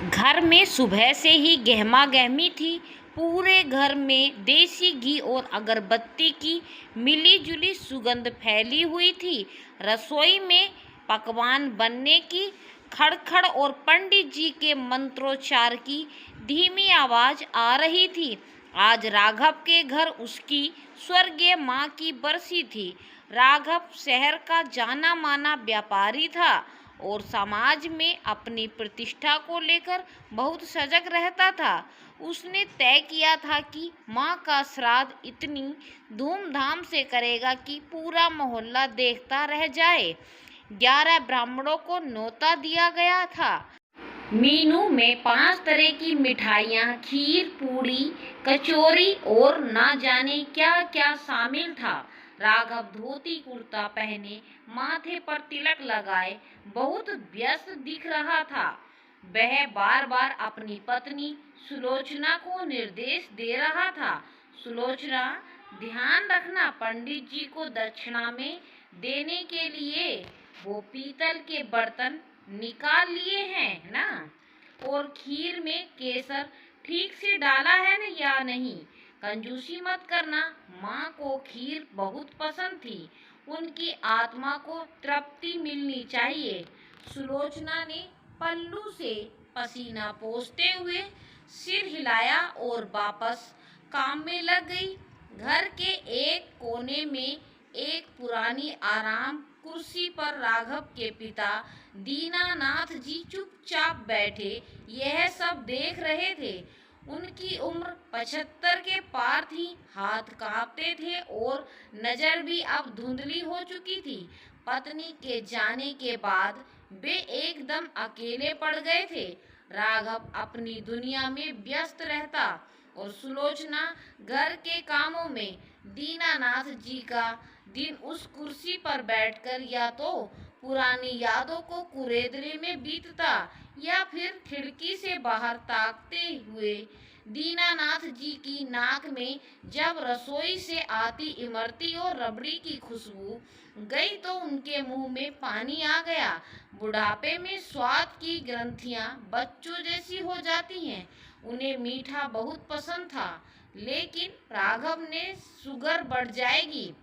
घर में सुबह से ही गहमा गहमी थी। पूरे घर में देसी घी और अगरबत्ती की मिली जुली सुगंध फैली हुई थी। रसोई में पकवान बनने की खड़खड़ और पंडित जी के मंत्रोच्चार की धीमी आवाज आ रही थी। आज राघव के घर उसकी स्वर्गीय माँ की बरसी थी। राघव शहर का जाना माना व्यापारी था और समाज में अपनी प्रतिष्ठा को लेकर बहुत सजग रहता था। उसने तय किया था कि माँ का श्राद्ध इतनी धूमधाम से करेगा कि पूरा मोहल्ला देखता रह जाए। 11 ब्राह्मणों को न्योता दिया गया था। मीनू में 5 तरह की मिठाइयाँ, खीर, पूड़ी, कचौरी और ना जाने क्या क्या शामिल था। राघव धोती कुर्ता पहने, माथे पर तिलक लगाए बहुत व्यस्त दिख रहा था। वह बार बार अपनी पत्नी सुलोचना को निर्देश दे रहा था। सुलोचना, ध्यान रखना, पंडित जी को दक्षिणा में देने के लिए वो पीतल के बर्तन निकाल लिए हैं ना, और खीर में केसर ठीक से डाला है ना या नहीं, कंजूसी मत करना। माँ को खीर बहुत पसंद थी, उनकी आत्मा को तृप्ति मिलनी चाहिए। सुलोचना ने पल्लू से पसीना पोंछते हुए सिर हिलाया और वापस काम में लग गई। घर के एक कोने में एक पुरानी आराम कुर्सी पर राघव के पिता दीनानाथ जी चुपचाप बैठे यह सब देख रहे थे। उनकी उम्र 75 के पार थी, हाथ कांपते थे और नजर भी अब धुंधली हो चुकी थी। पत्नी के जाने के बाद वे एकदम अकेले पड़ गए थे। राघव अपनी दुनिया में व्यस्त रहता और सुलोचना घर के कामों में। दीनानाथ जी का दिन उस कुर्सी पर बैठकर या तो पुरानी यादों को कुरेदने में बीतता या फिर खिड़की से बाहर ताकते हुए। दीनानाथ जी की नाक में जब रसोई से आती इमरती और रबड़ी की खुशबू गई तो उनके मुंह में पानी आ गया। बुढ़ापे में स्वाद की ग्रंथियां बच्चों जैसी हो जाती हैं। उन्हें मीठा बहुत पसंद था, लेकिन राघव ने शुगर बढ़ जाएगी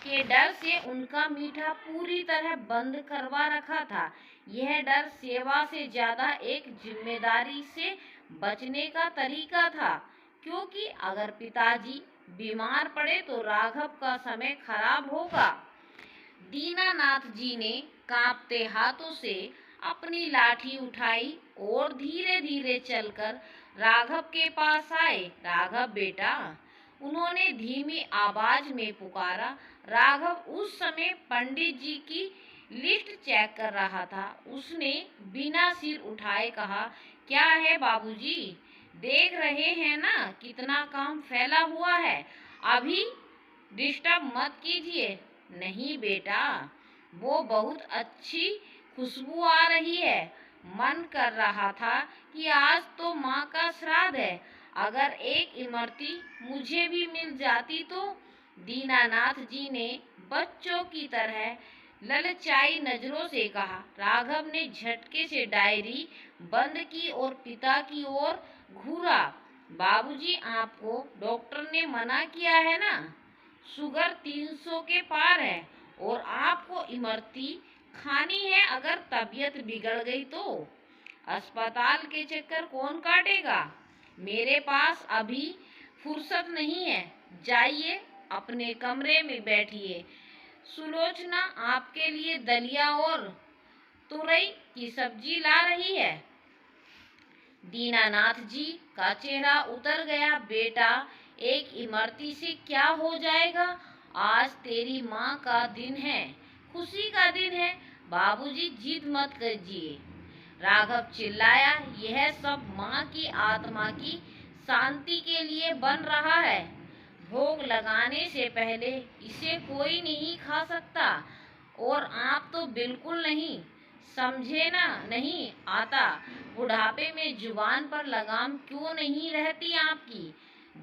के डर से उनका मीठा पूरी तरह बंद करवा रखा था। यह डर सेवा से ज्यादा एक जिम्मेदारी से बचने का तरीका था, क्योंकि अगर पिताजी बीमार पड़े तो राघव का समय खराब होगा। दीनानाथ जी ने कांपते हाथों से अपनी लाठी उठाई और धीरे धीरे चलकर राघव के पास आए। राघव बेटा, उन्होंने धीमी आवाज में पुकारा। राघव उस समय पंडित जी की लिस्ट चेक कर रहा था। उसने बिना सिर उठाए कहा, क्या है बाबूजी, देख रहे हैं ना कितना काम फैला हुआ है, अभी डिस्टर्ब मत कीजिए। नहीं बेटा, वो बहुत अच्छी खुशबू आ रही है, मन कर रहा था कि आज तो माँ का श्राद्ध है, अगर एक इमरती मुझे भी मिल जाती तो। दीनानाथ जी ने बच्चों की तरह ललचाई नजरों से कहा। राघव ने झटके से डायरी बंद की और पिता की ओर घूरा। बाबूजी, आपको डॉक्टर ने मना किया है ना, शुगर 300 के पार है और आपको इमरती खानी है। अगर तबीयत बिगड़ गई तो अस्पताल के चक्कर कौन काटेगा। मेरे पास अभी फुर्सत नहीं है, जाइए अपने कमरे में बैठिए। सुलोचना आपके लिए दलिया और तुरई की सब्जी ला रही है। दीनानाथ जी का चेहरा उतर गया। बेटा, एक इमरती से क्या हो जाएगा, आज तेरी माँ का दिन है, खुशी का दिन है। बाबूजी, जिद मत कीजिए, राघव चिल्लाया। यह सब माँ की आत्मा की शांति के लिए बन रहा है। भोग लगाने से पहले इसे कोई नहीं खा सकता, और आप तो बिल्कुल नहीं, समझे ना, नहीं आता। बुढ़ापे में जुबान पर लगाम क्यों नहीं रहती आपकी,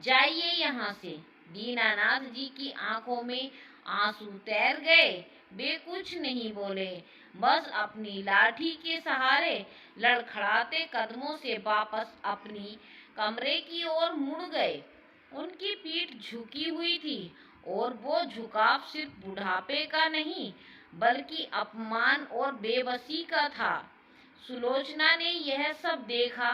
जाइए यहाँ से। दीनानाथ जी की आंखों में आंसू तैर गए, वे कुछ नहीं बोले। बस अपनी लाठी के सहारे लड़खड़ाते कदमों से वापस अपनी कमरे की ओर मुड़ गए। उनकी पीठ झुकी हुई थी और वो झुकाव सिर्फ बुढ़ापे का नहीं बल्कि अपमान और बेबसी का था। सुलोचना ने यह सब देखा।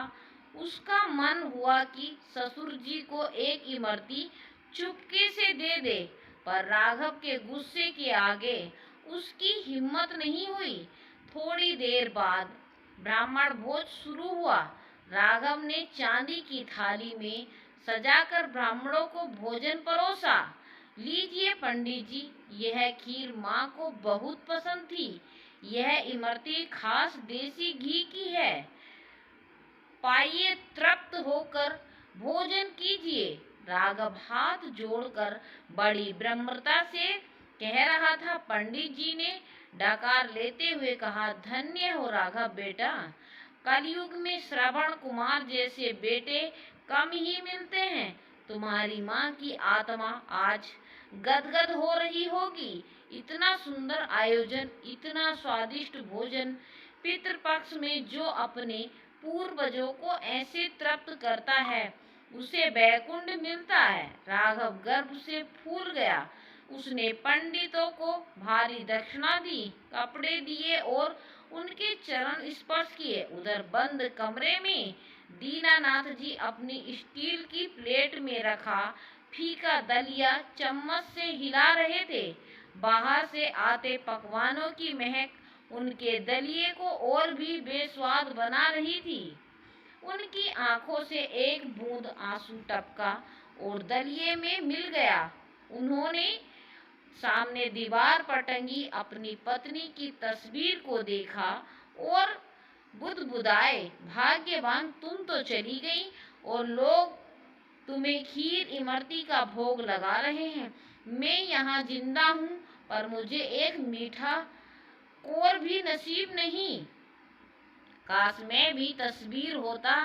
उसका मन हुआ कि ससुर जी को एक इमरती चुपके से दे दे, पर राघव के गुस्से के आगे उसकी हिम्मत नहीं हुई। थोड़ी देर बाद ब्राह्मण भोज शुरू हुआ। राघव ने चांदी की थाली में सजाकर ब्राह्मणों को भोजन परोसा। लीजिए पंडित जी, यह खीर माँ को बहुत पसंद थी। यह इमरती खास देसी घी की है। पाइए, तृप्त होकर भोजन कीजिए। राघव हाथ जोड़कर बड़ी विनम्रता से कह रहा था। पंडित जी ने डकार लेते हुए कहा, धन्य हो राघव बेटा, कलयुग में श्रवण कुमार जैसे बेटे कम ही मिलते हैं। तुम्हारी माँ की आत्मा आज गदगद हो रही होगी। इतना सुंदर आयोजन, इतना स्वादिष्ट भोजन पितृपक्ष में जो अपने पूर्वजों को ऐसे तृप्त करता है, उसे वैकुंठ मिलता है। राघव गर्व से फूल गया। उसने पंडितों को भारी दक्षिणा दी, कपड़े दिए और उनके चरण स्पर्श किए। उधर बंद कमरे में दीनानाथ जी अपनी स्टील की प्लेट में रखा फीका दलिया चम्मच से हिला रहे थे। बाहर से आते पकवानों की महक उनके दलिये को और भी बेस्वाद बना रही थी। उनकी आंखों से एक बूंद आंसू टपका और दलिये में मिल गया। उन्होंने सामने दीवार पर टंगी अपनी पत्नी की तस्वीर को देखा और बुदबुदाए, भाग्यवान तुम तो चली गई और लोग तुम्हें खीर इमरती का भोग लगा रहे हैं। मैं यहाँ जिंदा हूँ, पर मुझे एक मीठा कोर भी नसीब नहीं। काश मैं भी तस्वीर होता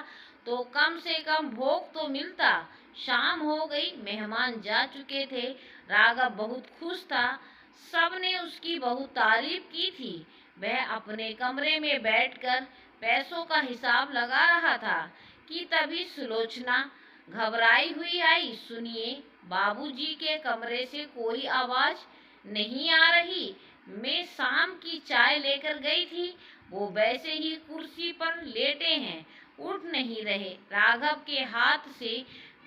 तो कम से कम भोग तो मिलता। शाम हो गई, मेहमान जा चुके थे। राघव बहुत खुश था। सबने उसकी बहुत तारीफ की थी। वह अपने कमरे में बैठकर पैसों का हिसाब लगा रहा था कि तभी सुलोचना घबराई हुई आई। सुनिए, बाबूजी के कमरे से कोई आवाज नहीं आ रही। मैं शाम की चाय लेकर गई थी, वो वैसे ही कुर्सी पर लेटे हैं, उठ नहीं रहे। राघव के हाथ से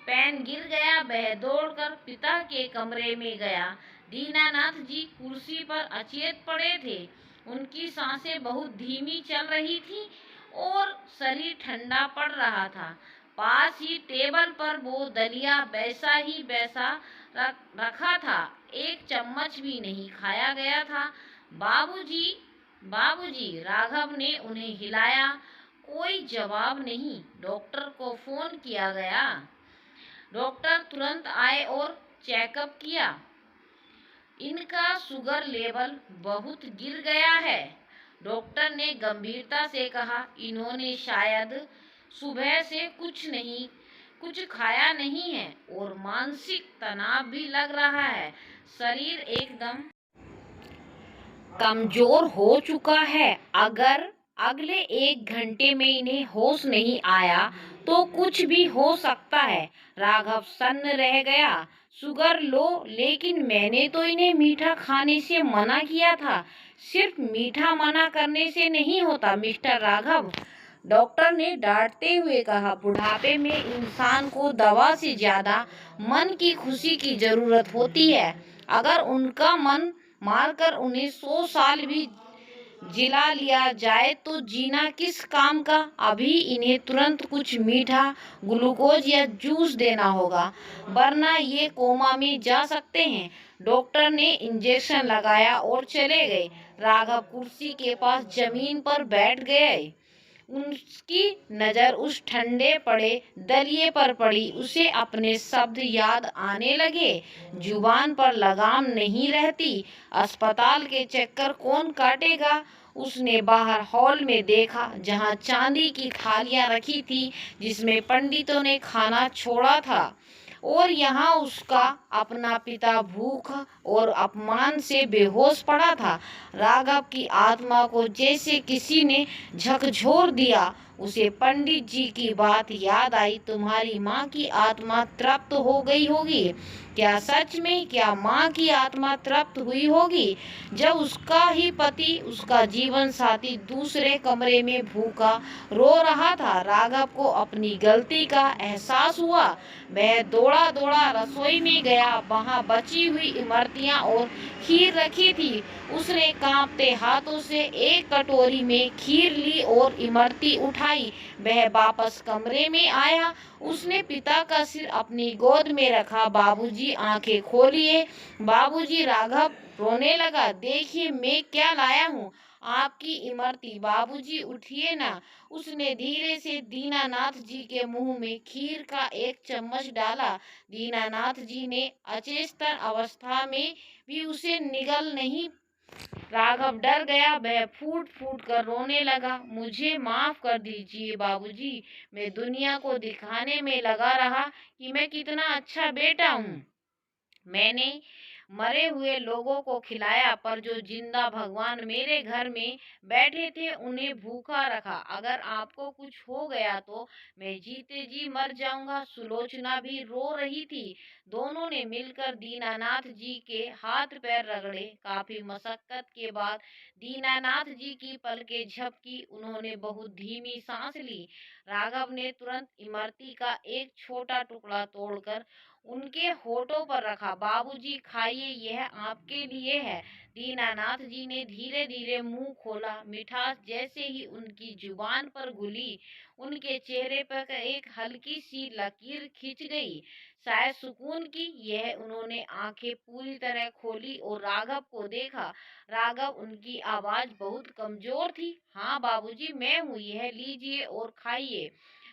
पेन गिर गया। वह दौड़कर पिता के कमरे में गया। दीनानाथ जी कुर्सी पर अचेत पड़े थे। उनकी सांसें बहुत धीमी चल रही थी और शरीर ठंडा पड़ रहा था। पास ही टेबल पर वो दलिया वैसा ही वैसा रखा था। एक चम्मच भी नहीं खाया गया था। बाबूजी, बाबूजी, राघव ने उन्हें हिलाया। कोई जवाब नहीं। डॉक्टर को फोन किया गया। डॉक्टर तुरंत आए और चेकअप किया। इनका शुगर लेवल बहुत गिर गया है। डॉक्टर ने गंभीरता से कहा, इन्होंने शायद सुबह से कुछ खाया नहीं है और मानसिक तनाव भी लग रहा है। शरीर एकदम कमजोर हो चुका है। अगर अगले 1 घंटे में इन्हें होश नहीं आया तो कुछ भी हो सकता है। राघव सन्न रह गया। शुगर लो, लेकिन मैंने तो इन्हें मीठा खाने से मना किया था। सिर्फ मीठा मना करने से नहीं होता मिस्टर राघव, डॉक्टर ने डांटते हुए कहा। बुढ़ापे में इंसान को दवा से ज्यादा मन की खुशी की जरूरत होती है। अगर उनका मन मारकर उन्हें 100 साल भी जिला लिया जाए तो जीना किस काम का। अभी इन्हें तुरंत कुछ मीठा, ग्लूकोज या जूस देना होगा, वरना ये कोमा में जा सकते हैं। डॉक्टर ने इंजेक्शन लगाया और चले गए। राघव कुर्सी के पास जमीन पर बैठ गए। उसकी नजर उस ठंडे पड़े दलिये पर पड़ी। उसे अपने शब्द याद आने लगे। जुबान पर लगाम नहीं रहती। अस्पताल के चक्कर कौन काटेगा। उसने बाहर हॉल में देखा, जहां चांदी की थालियां रखी थी जिसमें पंडितों ने खाना छोड़ा था। और यहाँ उसका अपना पिता भूख और अपमान से बेहोश पड़ा था। राघव की आत्मा को जैसे किसी ने झकझोर दिया। उसे पंडित जी की बात याद आई, तुम्हारी माँ की आत्मा तृप्त हो गई होगी। क्या सच में? क्या माँ की आत्मा तृप्त हुई होगी? जब उसका ही पति, उसका जीवन साथी दूसरे कमरे में भूखा रो रहा था, राघव को अपनी गलती का एहसास हुआ। वह दौड़ा दौड़ा रसोई में गया। वहां बची हुई इमरतियां और खीर रखी थी। उसने कांपते हाथों से एक कटोरी में खीर ली और इमरती उठाई। वह वापस कमरे में आया। उसने पिता का सिर अपनी गोद में रखा। बाबूजी, आंखें खोलिए। बाबूजी, राघव रोने लगा। देखिए मैं क्या लाया हूँ, आपकी इमरती। बाबूजी उठिए ना। उसने धीरे से दीनानाथ जी के मुंह में खीर का एक चम्मच डाला। दीनानाथ जी ने अचेतन अवस्था में भी उसे निगल नहीं। राघव डर गया। वह फूट फूट कर रोने लगा। मुझे माफ कर दीजिए बाबूजी, मैं दुनिया को दिखाने में लगा रहा कि मैं कितना अच्छा बेटा हूँ। मैंने मरे हुए लोगों को खिलाया, पर जो जिंदा भगवान मेरे घर में बैठे थे उन्हें भूखा रखा। अगर आपको कुछ हो गया तो मैं जीते जी मर जाऊंगा। सुलोचना भी रो रही थी। दोनों ने मिलकर दीनानाथ जी के हाथ पैर रगड़े। काफी मशक्कत के बाद दीनानाथ जी की पलकें झपकी। उन्होंने बहुत धीमी सांस ली। राघव ने तुरंत इमरती का एक छोटा टुकड़ा तोड़कर उनके होठों पर रखा। बाबूजी खाइए, यह आपके लिए है। दीनानाथ जी ने धीरे धीरे मुंह खोला। मिठास जैसे ही उनकी जुबान पर घुली, उनके चेहरे पर एक हल्की सी लकीर खिंच गई, शायद सुकून की। यह उन्होंने आंखें पूरी तरह खोली और राघव को देखा। राघव, उनकी आवाज बहुत कमजोर थी। हाँ बाबूजी, मैं हूँ, यह लीजिए और खाइए।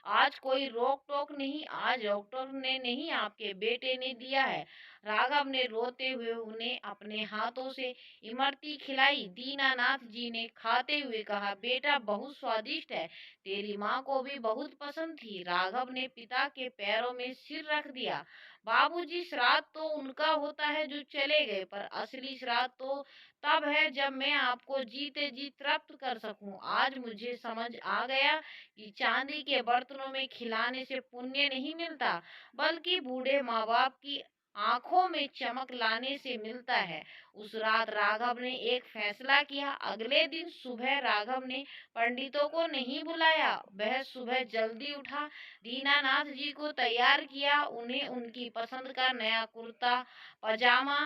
आज कोई रोक टोक नहीं, आज डॉक्टर ने नहीं, आपके बेटे ने दिया है। राघव ने रोते हुए उन्हें अपने हाथों से इमरती खिलाई। दीनानाथ जी ने खाते हुए कहा, बेटा बहुत स्वादिष्ट है, तेरी माँ को भी बहुत पसंद थी। राघव ने पिता के पैरों में सिर रख दिया। बाबूजी, श्राद्ध तो उनका होता है जो चले गए, पर असली श्राद्ध तो तब है जब मैं आपको जीते जी तृप्त कर सकूं। आज मुझे समझ आ गया कि चांदी के बर्तनों में खिलाने से पुण्य नहीं मिलता, बल्कि बूढ़े माँ बाप की आंखों में चमक लाने से मिलता है। उस रात राघव ने एक फैसला किया। अगले दिन सुबह राघव ने पंडितों को नहीं बुलाया। वह सुबह जल्दी उठा, दीनानाथ जी को तैयार किया, उन्हें उनकी पसंद का नया कुर्ता पजामा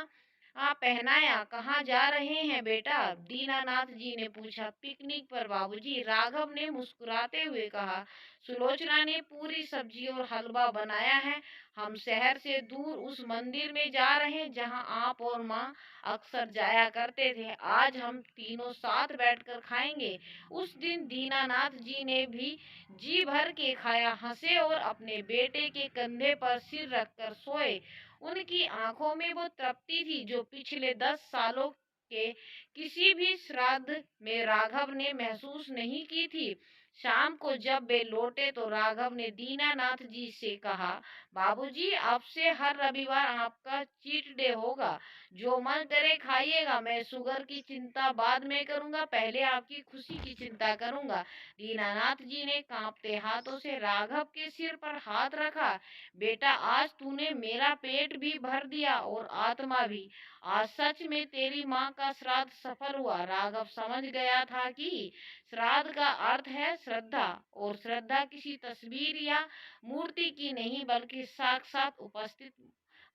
पहनाया। कहाँ जा रहे हैं बेटा? दीनानाथ जी ने पूछा। पिकनिक पर बाबूजी, राघव ने मुस्कुराते हुए कहा। सुलोचना ने पूरी सब्जी और हलवा बनाया है। हम शहर से दूर उस मंदिर में जा रहे हैं जहाँ आप और माँ अक्सर जाया करते थे। आज हम तीनों साथ बैठकर खाएंगे। उस दिन दीनानाथ जी ने भी जी भर के खाया, हंसे और अपने बेटे के कंधे पर सिर रखकर सोए। उनकी आंखों में वो तृप्ति थी जो पिछले 10 सालों के किसी भी श्राद्ध में राघव ने महसूस नहीं की थी। शाम को जब वे लौटे तो राघव ने दीनानाथ जी से कहा, बाबूजी, अब से हर रविवार आपका चीट डे होगा। जो मन करे खाइएगा। मैं शुगर की चिंता बाद में करूंगा, पहले आपकी खुशी की चिंता करूंगा। दीनानाथ जी ने कांपते हाथों से राघव के सिर पर हाथ रखा। बेटा, आज तूने मेरा पेट भी भर दिया और आत्मा भी। आज सच में तेरी माँ का श्राद्ध सफल हुआ। राघव समझ गया था कि श्राद्ध का अर्थ है श्रद्धा, और श्रद्धा किसी तस्वीर या मूर्ति की नहीं, बल्कि साक्षात उपस्थित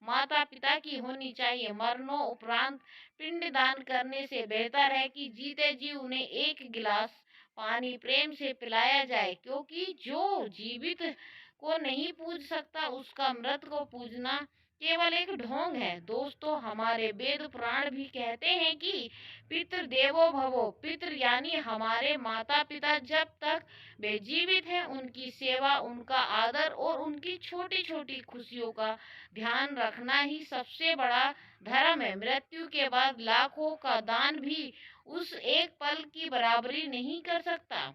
माता पिता की होनी चाहिए। मरनों उपरांत पिंडदान करने से बेहतर है कि जीते जी उन्हें एक गिलास पानी प्रेम से पिलाया जाए, क्योंकि जो जीवित को नहीं पूज सकता उसका मृत को पूजना केवल एक ढोंग है। दोस्तों, हमारे वेद पुराण भी कहते हैं कि पितृ देवो भवो। पितृ यानी हमारे माता पिता जब तक वे जीवित हैं उनकी सेवा, उनका आदर और उनकी छोटी छोटी खुशियों का ध्यान रखना ही सबसे बड़ा धर्म है। मृत्यु के बाद लाखों का दान भी उस एक पल की बराबरी नहीं कर सकता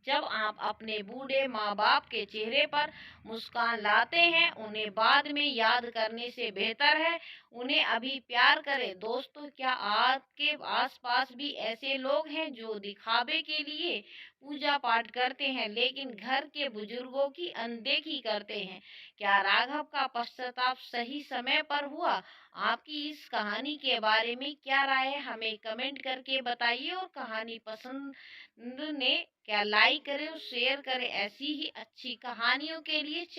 जब आप अपने बूढ़े माँ बाप के चेहरे पर मुस्कान लाते हैं, उन्हें बाद में याद करने से बेहतर है उन्हें अभी प्यार करें। दोस्तों, क्या आपके आसपास भी ऐसे लोग हैं जो दिखावे के लिए पूजा पाठ करते हैं लेकिन घर के बुजुर्गों की अनदेखी करते हैं? क्या राघव का पश्चाताप सही समय पर हुआ? आपकी इस कहानी के बारे में क्या राय है, हमें कमेंट करके बताइए। और कहानी पसंद ने क्या लाइक करें और शेयर करें ऐसी ही अच्छी कहानियों के लिए।